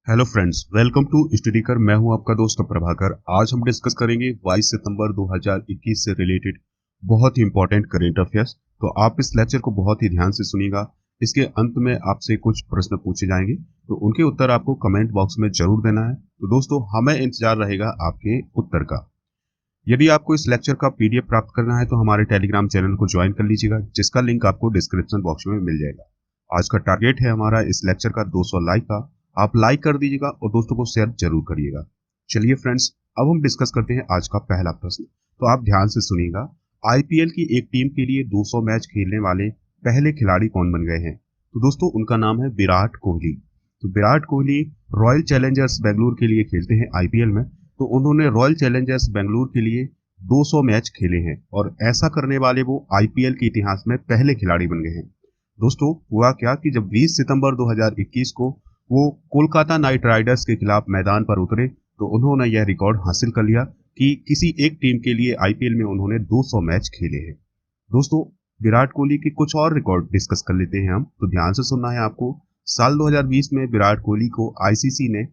Hello friends, welcome to Studykar. मैं हूं आपका दोस्त प्रभाकर। आज हम डिस्कस करेंगे 22 सितंबर 2021 से रिलेटेड बहुत ही इंपॉर्टेंट करेंट अफेयर्स। तो आप इस लेक्चर को बहुत ही ध्यान से सुनिएगा। इसके अंत में आपसे कुछ प्रश्न पूछे जाएंगे, तो उनके उत्तर आपको कमेंट बॉक्स में जरूर देना है। तो दोस्तों, हमें इंतजार रहेगा आपके उत्तर का। यदि आपको इस लेक्चर का पीडीएफ प्राप्त करना है तो हमारे टेलीग्राम चैनल को ज्वाइन कर लीजिएगा, जिसका लिंक आपको डिस्क्रिप्शन बॉक्स में मिल जाएगा। आज का टारगेट है हमारा इस लेक्चर का 200 लाइक का। आप लाइक कर दीजिएगा और दोस्तों को शेयर जरूर करिएगा। चलिए फ्रेंड्स, अब हम डिस्कस करते हैं आज का पहला प्रश्न। तो आप ध्यान से सुनिएगा। आईपीएल की एक टीम के लिए 200 मैच खेलने वाले पहले खिलाड़ी कौन बन गए हैं? तो दोस्तों, उनका नाम है विराट कोहली। तो विराट कोहली रॉयल चैलेंजर्स बेंगलुरु के लिए खेलते हैं आईपीएल में। तो उन्होंने रॉयल चैलेंजर्स बेंगलुरु के लिए 200 मैच खेले हैं और ऐसा करने वाले वो आईपीएल के इतिहास में पहले खिलाड़ी बन गए हैं। दोस्तों, हुआ क्या कि जब 20 सितंबर 2021 को वो कोलकाता नाइट राइडर्स के खिलाफ मैदान पर उतरे तो उन्होंने यह रिकॉर्ड हासिल कर लिया कि किसी एक टीम के लिए आईपीएल में उन्होंने 200 मैच खेले हैं। दोस्तों, विराट कोहली के कुछ और रिकॉर्ड डिस्कस कर लेते हैं हम। तो ध्यान से सुनना है आपको। साल 2020 में विराट कोहली को आईसीसी ने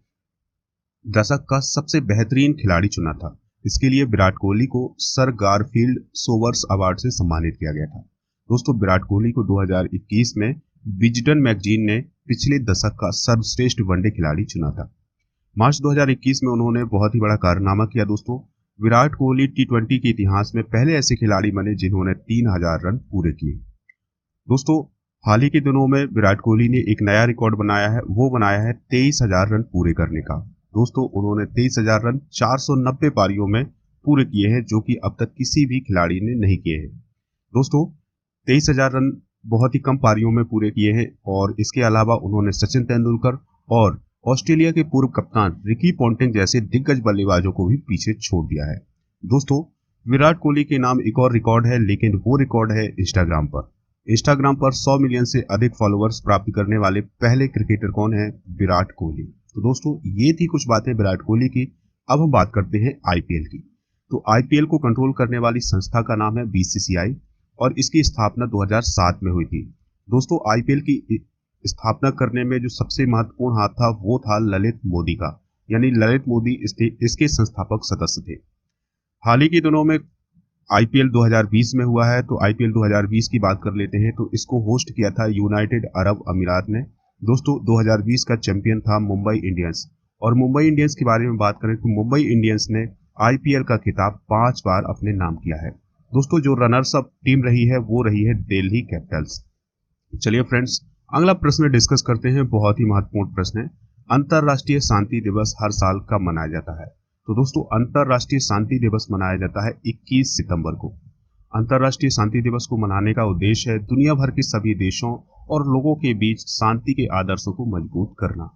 दशक का सबसे बेहतरीन खिलाड़ी चुना था। इसके लिए विराट कोहली को सर गारफील्ड सोबर्स अवार्ड से सम्मानित किया गया था। दोस्तों, विराट कोहली को 2021 में विजडन मैगजीन ने पिछले दशक का सर्वश्रेष्ठ वनडे खिलाड़ी चुना था। मार्च 2021 में उन्होंने बहुत ही बड़ा कारनामा किया। दोस्तों, विराट कोहली टी20 के इतिहास में पहले ऐसे खिलाड़ी बने जिन्होंने 3000 रन पूरे किए। दोस्तों, हाल ही के दिनों में विराट कोहली ने एक नया रिकॉर्ड बनाया है। वो बनाया है 23,000 रन पूरे करने का। दोस्तों, उन्होंने 23,000 रन 490 पारियों में पूरे किए हैं, जो कि अब तक किसी भी खिलाड़ी ने नहीं किए हैं। दोस्तों, 23,000 रन बहुत ही कम पारियों में पूरे किए हैं और इसके अलावा उन्होंने सचिन तेंदुलकर और ऑस्ट्रेलिया के पूर्व कप्तान रिकी पॉन्टिंग जैसे दिग्गज बल्लेबाजों को भी पीछे छोड़ दिया है। दोस्तों, विराट कोहली के नाम एक और रिकॉर्ड है, लेकिन वो रिकॉर्ड है इंस्टाग्राम पर। इंस्टाग्राम पर 100 मिलियन से अधिक फॉलोअर्स प्राप्त करने वाले पहले क्रिकेटर कौन है? विराट कोहली। तो दोस्तों, ये थी कुछ बातें विराट कोहली की। अब हम बात करते हैं आईपीएल की। तो आईपीएल को कंट्रोल करने वाली संस्था का नाम है बीसीसीआई और इसकी स्थापना 2007 में हुई थी। दोस्तों, आईपीएल की स्थापना करने में जो सबसे महत्वपूर्ण हाथ था वो था ललित मोदी का, यानी ललित मोदी इसके संस्थापक सदस्य थे। हाल ही के दिनों में आईपीएल 2020 में हुआ है। तो आईपीएल 2020 की बात कर लेते हैं। तो इसको होस्ट किया था यूनाइटेड अरब अमीरात ने। दोस्तों, 2020 का चैंपियन था मुंबई इंडियंस। और मुंबई इंडियंस के बारे में बात करें तो मुंबई इंडियंस ने आईपीएल का खिताब 5 बार अपने नाम किया है। दोस्तों, जो रनर्स अप टीम रही है वो रही है दिल्ली कैपिटल्स। चलिए फ्रेंड्स, अगला प्रश्न डिस्कस करते हैं। बहुत ही महत्वपूर्ण प्रश्न है। अंतरराष्ट्रीय शांति दिवस हर साल कब मनाया जाता है? तो दोस्तों, अंतरराष्ट्रीय शांति दिवस मनाया जाता है 21 सितंबर को। अंतरराष्ट्रीय शांति दिवस को मनाने का उद्देश्य है दुनिया भर के सभी देशों और लोगों के बीच शांति के आदर्शों को मजबूत करना।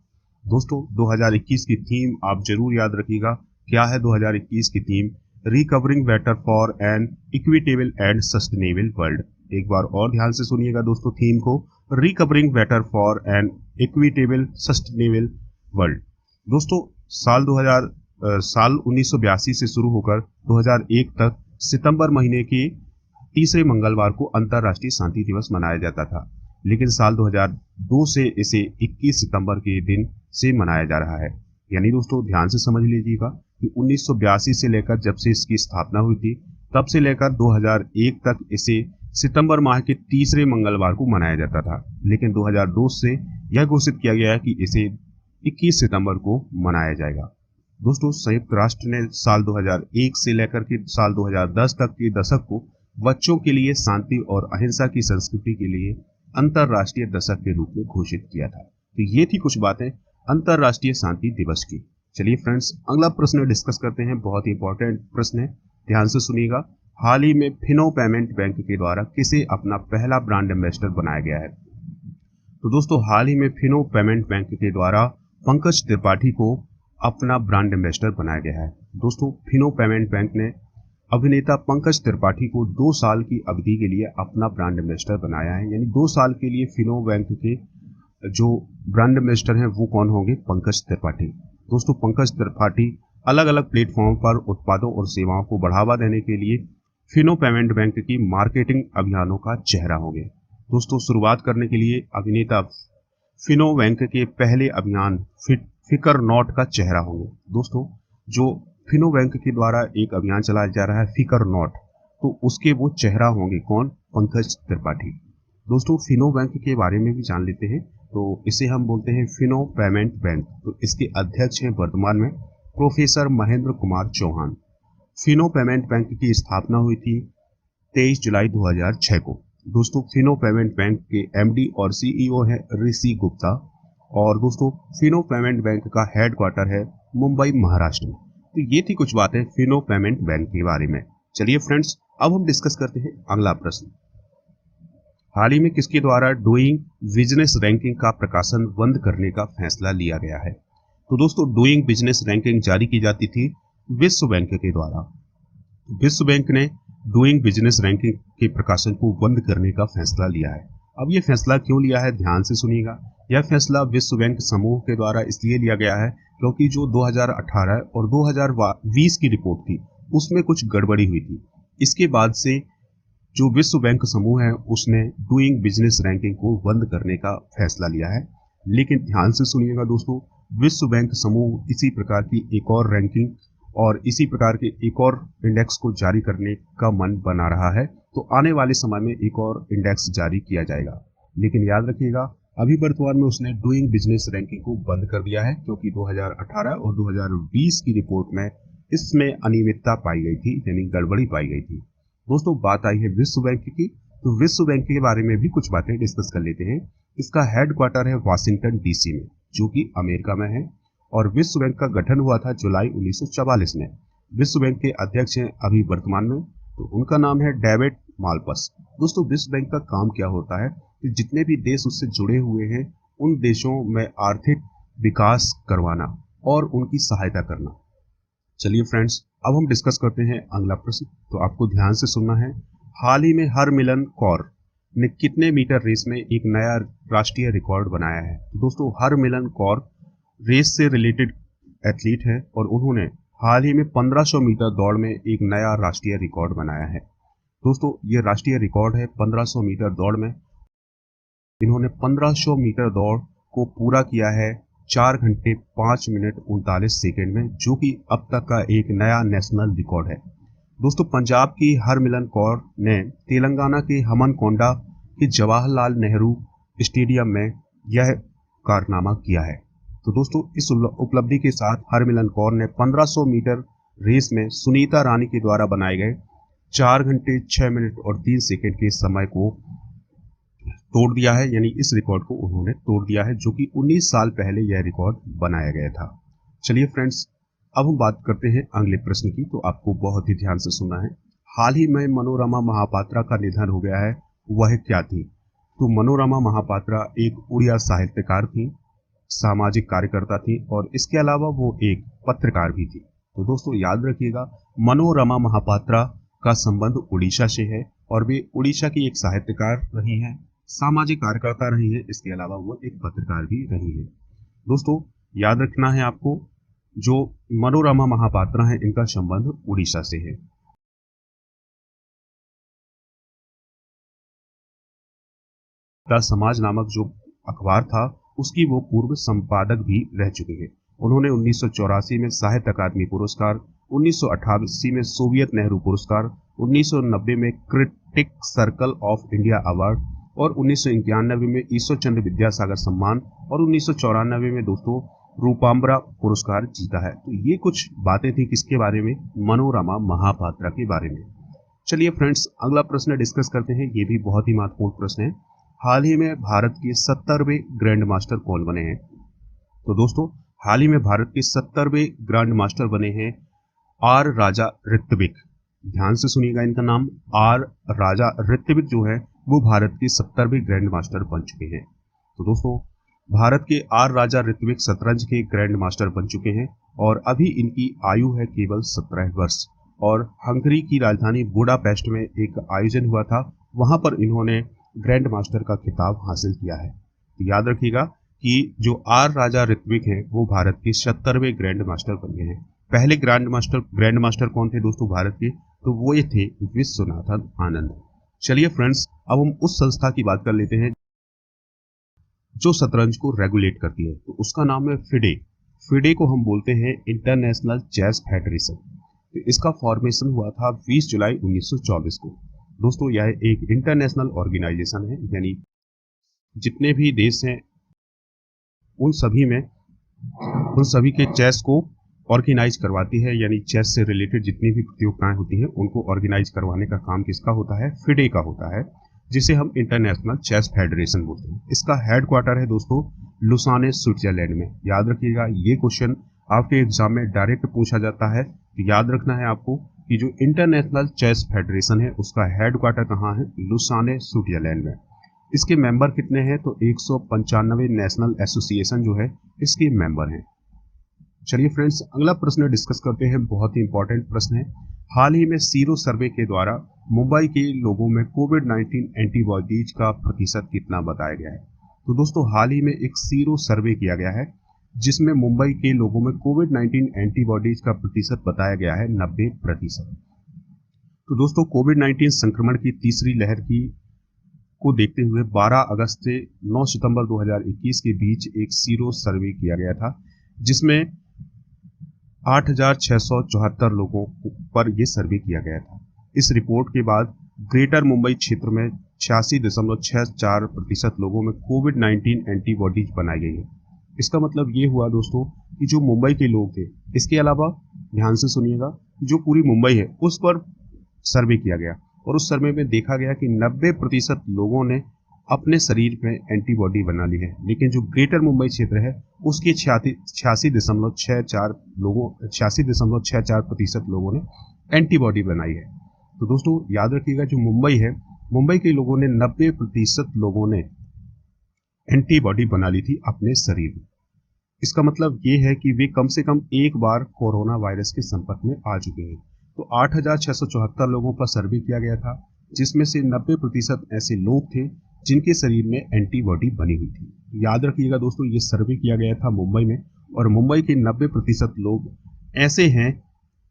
दोस्तों, 2021 की थीम आप जरूर याद रखिएगा। क्या है 2021 की theme? Recovering better for an equitable and sustainable world. एक बार और ध्यान से सुनिएगा दोस्तों थीम को, recovering better for an equitable sustainable world. दोस्तों, साल 1982 से शुरू होकर 2001 तक सितंबर महीने के तीसरे मंगलवार को अंतरराष्ट्रीय शांति दिवस मनाया जाता था, लेकिन साल 2002 से इसे 21 सितंबर के दिन से मनाया जा रहा है। यानी दोस्तों, ध्यान से समझ लीजिएगा कि 1982 से लेकर जब से इसकी स्थापना हुई थी तब से लेकर 2001 तक इसे सितंबर माह के तीसरे मंगलवार को मनाया जाता था, लेकिन 2002 से यह घोषित किया गया है कि इसे 21 सितंबर को मनाया जाएगा। दोस्तों, संयुक्त राष्ट्र ने साल 2001 से लेकर के साल 2010 तक के दशक को बच्चों के लिए शांति और अहिंसा की संस्कृति के लिए अंतरराष्ट्रीय दशक के रूप में घोषित किया था। तो ये थी कुछ बातें अंतरराष्ट्रीय शांति दिवस की। चलिए फ्रेंड्स, अगला प्रश्न डिस्कस करते हैं। बहुत ही इंपॉर्टेंट प्रश्न है, ध्यान से सुनिएगा। हाल ही में फिनो पेमेंट बैंक के द्वारा किसे अपना पहला ब्रांड एम्बेसडर बनाया गया है? तो दोस्तों, हाल ही में फिनो पेमेंट बैंक के द्वारा पंकज त्रिपाठी को अपना ब्रांड एम्बेसडर बनाया गया है। दोस्तों, फिनो पेमेंट बैंक ने अभिनेता पंकज त्रिपाठी को 2 साल की अवधि के लिए अपना ब्रांड एम्बेसडर बनाया है। यानी 2 साल के लिए फिनो बैंक के जो ब्रांड एम्बेसडर हैं वो कौन होंगे? पंकज त्रिपाठी। दोस्तों, पंकज त्रिपाठी अलग अलग प्लेटफॉर्म पर उत्पादों और सेवाओं को बढ़ावा देने के लिए फिनो पेमेंट बैंक की मार्केटिंग अभियानों का चेहरा होंगे। दोस्तों, शुरुआत करने के लिए अभिनेता फिनो बैंक के पहले अभियान फिकर नॉट का चेहरा होंगे। दोस्तों जो फिनो बैंक के द्वारा एक अभियान चलाया जा रहा है फिकर नॉट, तो उसके वो चेहरा होंगे कौन? पंकज त्रिपाठी। दोस्तों फिनो बैंक के बारे में भी जान लेते हैं। तो इसे हम बोलते हैं फिनो पेमेंट बैंक। तो इसके अध्यक्ष हैं वर्तमान में professor Mahendra Kumar Chauhan. Fino payment bank की स्थापना हुई थी 23 जुलाई 2006 को। दोस्तों फिनो पेमेंट बैंक के एमडी और सीईओ है ऋषि गुप्ता। और दोस्तों फिनो पेमेंट बैंक का हेडक्वार्टर है मुंबई, महाराष्ट्र में। तो ये थी कुछ बातें फिनो पेमेंट बैंक के बारे में। चलिए फ्रेंड्स, अब हम डिस्कस करते हैं अगला प्रश्न। हाल ही में किसके द्वारा डूइंग बिजनेस रैंकिंग का प्रकाशन बंद करने का फैसला लिया गया है? तो दोस्तों डूइंग बिजनेस रैंकिंग जारी की जाती थी विश्व बैंक के द्वारा। विश्व बैंक ने डूइंग बिजनेस रैंकिंग के प्रकाशन को बंद करने का फैसला लिया है। अब ये फैसला क्यों लिया है, ध्यान से सुनिएगा। यह फैसला विश्व बैंक समूह के द्वारा इसलिए लिया गया है क्योंकि जो 2018 और 2020 की रिपोर्ट थी उसमें कुछ गड़बड़ी हुई थी। इसके बाद से जो विश्व बैंक समूह है उसने डूइंग बिजनेस रैंकिंग को बंद करने का फैसला लिया है। लेकिन ध्यान से सुनिएगा दोस्तों, विश्व बैंक समूह इसी प्रकार की एक और रैंकिंग और इसी प्रकार के एक और इंडेक्स को जारी करने का मन बना रहा है। तो आने वाले समय में एक और इंडेक्स जारी किया जाएगा। लेकिन याद रखिएगा, अभी वर्तमान में उसने डूइंग बिजनेस रैंकिंग को बंद कर दिया है क्योंकि 2018 और 2020 की रिपोर्ट में इसमें अनियमितता पाई गई थी, यानी गड़बड़ी पाई गई थी। दोस्तों बात आई है विश्व बैंक की, तो विश्व बैंक के बारे में भी कुछ बातें डिस्कस कर लेते हैं। इसका हेडक्वार्टर है वाशिंगटन डीसी में, जो कि अमेरिका में है। और विश्व बैंक का गठन हुआ था जुलाई 1944 में। विश्व बैंक के अध्यक्ष हैं अभी वर्तमान में, तो उनका नाम है डेविड मालपस। दोस्तों विश्व बैंक का काम क्या होता है कि जितने भी देश उससे जुड़े हुए हैं उन देशों में आर्थिक विकास करवाना और उनकी सहायता करना। चलिए फ्रेंड्स, अब हम डिस्कस करते हैं अगला प्रश्न। तो आपको ध्यान से सुनना है। हाल ही में हरमिलन कौर ने कितने मीटर रेस में एक नया राष्ट्रीय रिकॉर्ड बनाया है? तो दोस्तों हरमिलन कौर रेस से रिलेटेड एथलीट है और उन्होंने हाल ही में 1500 मीटर दौड़ में एक नया राष्ट्रीय रिकॉर्ड बनाया है। दोस्तों ये राष्ट्रीय रिकॉर्ड है 1500 मीटर दौड़ में। इन्होंने 1500 मीटर दौड़ को पूरा किया है 4 घंटे 5 मिनट 39 सेकेंड में, जो कि अब तक का एक नया नेशनल रिकॉर्ड है। दोस्तों पंजाब की हरमिलन कौर ने तेलंगाना के हमनकोंडा के जवाहरलाल नेहरू स्टेडियम में यह कारनामा किया है। तो दोस्तों इस उपलब्धि के साथ हरमिलन कौर ने 1500 मीटर रेस में सुनीता रानी के द्वारा बनाए गए 4 घंटे 6 मिनट और 3 सेकेंड के समय को तोड़ दिया है, यानी इस रिकॉर्ड को उन्होंने तोड़ दिया है, जो कि 19 साल पहले यह रिकॉर्ड बनाया गया था। चलिए फ्रेंड्स, अब हम बात करते हैं अगले प्रश्न की। तो आपको बहुत ही ध्यान से सुनना है। हाल ही में मनोरमा महापात्रा का निधन हो गया है, वह क्या थी? तो मनोरमा महापात्रा एक उड़िया साहित्यकार थी, सामाजिक कार्यकर्ता थी और इसके अलावा वो एक पत्रकार भी थी। तो दोस्तों याद रखिएगा, मनोरमा महापात्रा का संबंध उड़ीसा से है और वे उड़ीसा की एक साहित्यकार रही हैं, सामाजिक कार्यकर्ता रही है, इसके अलावा वो एक पत्रकार भी रही है। दोस्तों याद रखना है आपको, जो मनोरमा महापात्रा है इनका संबंध उड़ीसा से है। द समाज नामक जो अखबार था उसकी वो पूर्व संपादक भी रह चुके हैं। उन्होंने 1984 में साहित्य अकादमी पुरस्कार, 1988 में सोवियत नेहरू पुरस्कार, 1990 में critic circle of India award और 1991 में ईश्वर चंद्र विद्यासागर सम्मान और 1994 में दोस्तों रूपाम्बरा पुरस्कार जीता है। तो ये कुछ बातें थी किसके बारे में? मनोरमा महापात्रा के बारे में। चलिए फ्रेंड्स, अगला प्रश्न डिस्कस करते हैं। ये भी बहुत ही महत्वपूर्ण प्रश्न है। हाल ही में भारत के 70वें ग्रैंड मास्टर कौन बने हैं? तो दोस्तों हाल ही में भारत के 70वें ग्रैंड मास्टर बने हैं आर राजा ऋत्विक। ध्यान से सुनिएगा, इनका नाम आर राजा ऋत्विक जो है वो भारत के 70वें ग्रैंड मास्टर बन चुके हैं। तो दोस्तों भारत के आर राजा ऋत्विक शतरंज के ग्रैंड मास्टर बन चुके हैं और अभी इनकी आयु है केवल 17 वर्ष। और हंगरी की राजधानी बुडापेस्ट में एक आयोजन हुआ था, वहां पर इन्होंने ग्रैंड मास्टर का खिताब हासिल किया है। तो याद रखिएगा कि जो आर राजा ऋत्विक हैं वो भारत के 70वें ग्रैंड मास्टर बन गए हैं। पहले ग्रैंड मास्टर कौन थे दोस्तों भारत के? तो वो ये थे विश्वनाथन आनंद। चलिए फ्रेंड्स, अब हम उस संस्था की बात कर लेते हैं जो शतरंज को रेगुलेट करती है। तो उसका नाम है फिडे। फिडे को हम बोलते हैं इंटरनेशनल चेस फेडरेशन। तो इसका फॉर्मेशन हुआ था 20 जुलाई 1924 को। दोस्तों यह एक इंटरनेशनल ऑर्गेनाइजेशन है, यानी जितने भी देश हैं उन सभी में उन सभी के चेस को ऑर्गेनाइज करवाती है, यानी चेस से रिलेटेड जितनी भी प्रतियोगिताएं होती हैं उनको ऑर्गेनाइज करवाने का काम किसका होता है? फिडे का होता है, जिसे हम इंटरनेशनल चेस फेडरेशन बोलते हैं। इसका हेडक्वार्टर है दोस्तों लुसाने, स्विट्जरलैंड में। याद रखिएगा, ये क्वेश्चन आपके एग्जाम में डायरेक्ट पूछा जाता है। तो याद रखना है आपको कि जो इंटरनेशनल चेस फेडरेशन है उसका हेडक्वार्टर कहाँ है? लुसाने, स्विट्जरलैंड में। इसके मेंबर कितने हैं? तो 195 नेशनल एसोसिएशन जो है इसके मेंबर हैं। चलिए फ्रेंड्स, अगला प्रश्न डिस्कस करते हैं। बहुत ही इंपॉर्टेंट प्रश्न है। हाल ही में सीरो सर्वे के द्वारा मुंबई के लोगों में कोविड-19 एंटीबॉडीज का प्रतिशत कितना बताया गया है? तो दोस्तों हाल ही में एक सीरो सर्वे किया गया है जिसमें मुंबई के लोगों में कोविड-19 एंटीबॉडीज का प्रतिशत बताया गया है 90%। तो दोस्तों कोविड-19 संक्रमण की तीसरी लहर को देखते हुए 12 अगस्त से 9 सितंबर 2021 के बीच एक सीरो सर्वे किया गया था, जिसमें 8,674 लोगों पर यह सर्वे किया गया था। इस रिपोर्ट के बाद ग्रेटर मुंबई क्षेत्र में 86.64% लोगों में कोविड-19 एंटीबॉडीज बनाई गई है। इसका मतलब ये हुआ दोस्तों कि जो मुंबई के लोग थे, इसके अलावा ध्यान से सुनिएगा, जो पूरी मुंबई है उस पर सर्वे किया गया और उस सर्वे में देखा गया कि 90% लोगों ने अपने शरीर में एंटीबॉडी बना ली है, लेकिन जो ग्रेटर मुंबई क्षेत्र है उसके 86.64% लोगों ने एंटीबॉडी बनाई है। तो दोस्तों याद रखिएगा, जो मुंबई है, मुंबई के लोगों ने 90% लोगों ने एंटीबॉडी बना ली थी अपने शरीर में। इसका मतलब ये है कि वे कम से कम एक बार कोरोना वायरस के संपर्क में आ चुके हैं। तो 8,674 लोगों पर सर्वे किया गया था, जिसमें से 90% ऐसे लोग थे जिनके शरीर में एंटीबॉडी बनी हुई थी। याद रखिएगा दोस्तों, ये सर्वे किया गया था मुंबई में और मुंबई के 90% लोग ऐसे हैं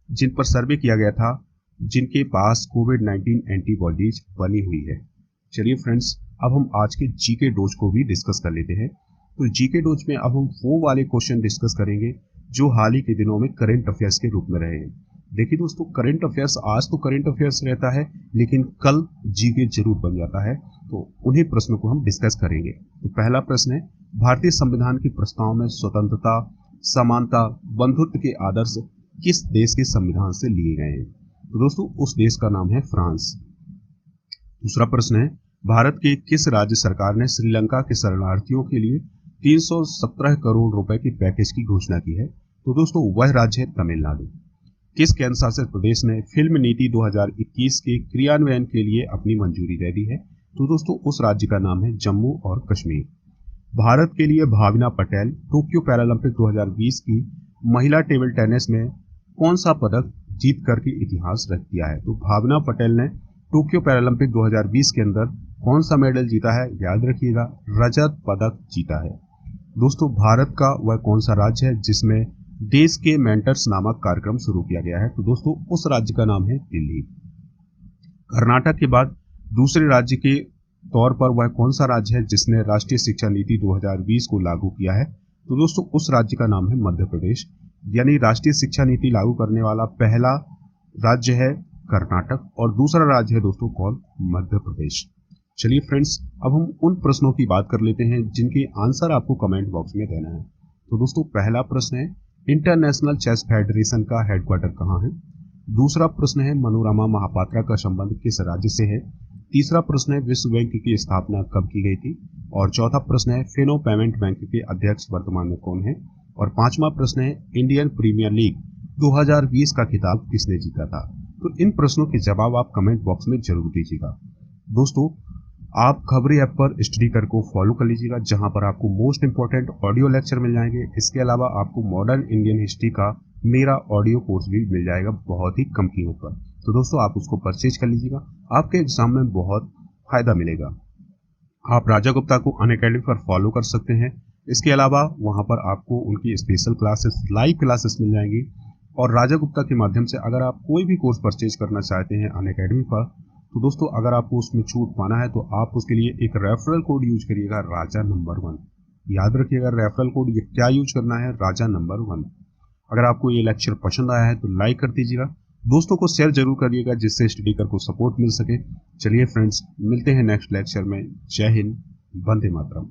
जिन पर सर्वे किया गया था जिनके पास कोविड-19 एंटीबॉडीज बनी हुई है। चलिए फ्रेंड्स, अब हम आज के जीके डोज को भी डिस्कस कर लेते हैं। तो जीके डोज में अब हम वो वाले क्वेश्चन डिस्कस करेंगे जो हाल ही के दिनों में करंट अफेयर्स के रूप में रहे हैं। देखिए दोस्तों, करंट अफेयर्स आज तो करंट अफेयर्स रहता है, लेकिन कल जीके जरूर बन जाता है। तो उन्हीं प्रश्नों को हम डिस्कस करेंगे। तो पहला प्रश्न है, भारतीय संविधान के प्रस्ताव में स्वतंत्रता, समानता, बंधुत्व के आदर्श किस देश के संविधान से लिए गए हैं? तो दोस्तों उस देश का नाम है फ्रांस। दूसरा प्रश्न है, भारत के किस राज्य सरकार ने श्रीलंका के शरणार्थियों के लिए 317 करोड़ रुपए के पैकेज की घोषणा की है? तो दोस्तों वह राज्य है तमिलनाडु। किस केंद्र शासित प्रदेश ने फिल्म नीति 2021 के क्रियान्वयन के लिए अपनी मंजूरी दे दी है? तो दोस्तों उस राज्य का नाम है जम्मू और कश्मीर। भारत के लिए भावना पटेल टोक्यो पैरालंपिक 2020 की महिला टेबल टेनिस में कौन सा पदक जीत करके इतिहास रच दिया है? तो भावना पटेल ने टोक्यो पैरालंपिक 2020 के अंदर कौन सा मेडल जीता है? याद रखिएगा, रजत पदक जीता है। दोस्तों भारत का वह कौन सा राज्य है जिसमें देश के मेंटर्स नामक कार्यक्रम शुरू किया गया है? तो दोस्तों उस राज्य का नाम है दिल्ली। कर्नाटक के बाद दूसरे राज्य के तौर पर वह कौन सा राज्य है जिसने राष्ट्रीय शिक्षा नीति 2020 को लागू किया है? तो दोस्तों उस राज्य का नाम है मध्य प्रदेश। यानी राष्ट्रीय शिक्षा नीति लागू करने वाला पहला राज्य है कर्नाटक और दूसरा राज्य है दोस्तों कौन? मध्य प्रदेश। चलिए फ्रेंड्स, अब हम उन प्रश्नों की बात कर लेते हैं जिनके आंसर आपको कमेंट बॉक्स में देना है। तो दोस्तों पहला प्रश्न है, इंटरनेशनल चेस फेडरेशन का हेडक्वार्टर कहाँ है? दूसरा प्रश्न है, मनोरमा महापात्रा का संबंध किस राज्य से है? तीसरा प्रश्न है, विश्व बैंक की स्थापना कब की गई थी? और चौथा प्रश्न है, फिनो पेमेंट बैंक के अध्यक्ष वर्तमान में कौन है? और पांचवा प्रश्न है, इंडियन प्रीमियर लीग 2020 का खिताब किसने जीता था? तो इन प्रश्नों के जवाब आप कमेंट बॉक्स में जरूर दीजिएगा। दोस्तों आप खबरी ऐप पर स्टडी कर को फॉलो कर लीजिएगा, जहां पर आपको मोस्ट इंपॉर्टेंट ऑडियो लेक्चर मिल जाएंगे। इसके अलावा आपको मॉडर्न इंडियन हिस्ट्री का मेरा ऑडियो कोर्स भी मिल जाएगा बहुत ही कम कीमत पर। तो दोस्तों आप उसको परचेज कर लीजिएगा, आपके एग्जाम में बहुत फायदा मिलेगा। आप राजा गुप्ता को अनअकैडमी पर फॉलो कर सकते हैं। इसके अलावा वहां पर आपको उनकी स्पेशल क्लासेस, लाइव क्लासेस मिल जाएंगी। और राजा गुप्ता के माध्यम से अगर आप कोई भी कोर्स परचेज करना चाहते हैं अनअकैडमी पर, तो दोस्तों अगर आपको उसमें छूट पाना है तो आप उसके लिए एक रेफरल कोड यूज करिएगा, राजा नंबर 1। याद रखिएगा रेफरल कोड ये क्या यूज करना है, राजा नंबर 1। अगर आपको ये लेक्चर पसंद आया है तो लाइक कर दीजिएगा, दोस्तों को शेयर जरूर करिएगा जिससे स्टडीकर को सपोर्ट मिल सके। चलिए फ्रेंड्स, मिलते हैं नेक्स्ट लेक्चर में। जय हिंद, वंदे मातरम।